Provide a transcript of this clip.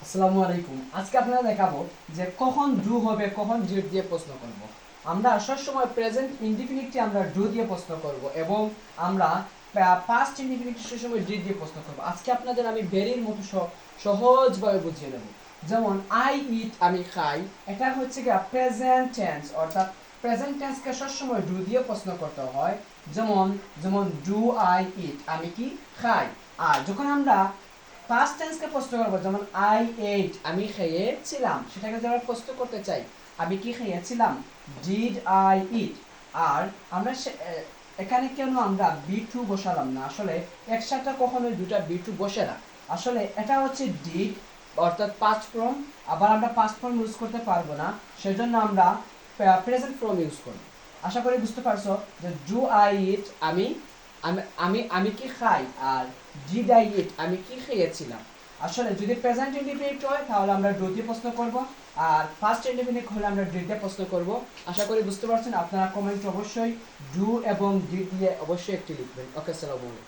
আসসালামু আলাইকুম। আজকে আপনারা দেখাবো যে কখন ডু হবে, কখন ডিড দিয়ে প্রশ্ন করব। আমরা সবসময় প্রেজেন্ট ইনডিফিনিটটি আমরা ডু দিয়ে প্রশ্ন করব এবং আমরা পাস্ট ইনডিফিনিট সময় ডিড দিয়ে প্রশ্ন করব। আজকে আপনাদের আমি বেরির মতো সহজভাবে বুঝিয়ে দেব। যেমন আই ইট, আমি খাই, এটা হচ্ছে কি প্রেজেন্ট টেন্স, অর্থাৎ প্রেজেন্ট টেন্সকে সবসময় ডু দিয়ে প্রশ্ন করতে হয়। যেমন যেমন ডু আই ইট, আমি কি খাই। আর যখন আমরা পাস্ট টেন্সকে প্রশ্ন করবো, যেমন আই এইট, আমি খেয়েছিলাম, সেটাকে যদি আমরা প্রশ্ন করতে চাই, আমি কি খেয়েছিলাম, ডিড আই ইট। আর আমরা এখানে কেন আমরা বি টু বসালাম না, আসলে একসাথে কখনোই দুটা বি টু বসে না। আসলে এটা হচ্ছে ডিড, অর্থাৎ পাস্ট ফর্ম। আবার আমরা পাস্ট ফর্ম ইউজ করতে পারবো না, সেজন্য আমরা প্রেজেন্ট ফর্ম ইউজ করব। আশা করি বুঝতে পারছো যে ডু আই ইট, আমি আমি আমি আমি কি খাই, আর ডিড আই ইট, আমি কি খেয়েছিলাম। আসলে যদি প্রেজেন্ট ইনডিফিনিট হয় তাহলে আমরা ডু দিয়ে প্রশ্ন করব, আর ফার্স্ট ইনডিফিনিট হলে আমরা ডিড দিয়ে প্রশ্ন করব। আশা করি বুঝতে পারছেন। আপনারা কমেন্ট অবশ্যই ডু এবং ডিড দিয়ে অবশ্যই একটি লিখবেন। ওকে, আসসালামু আলাইকুম।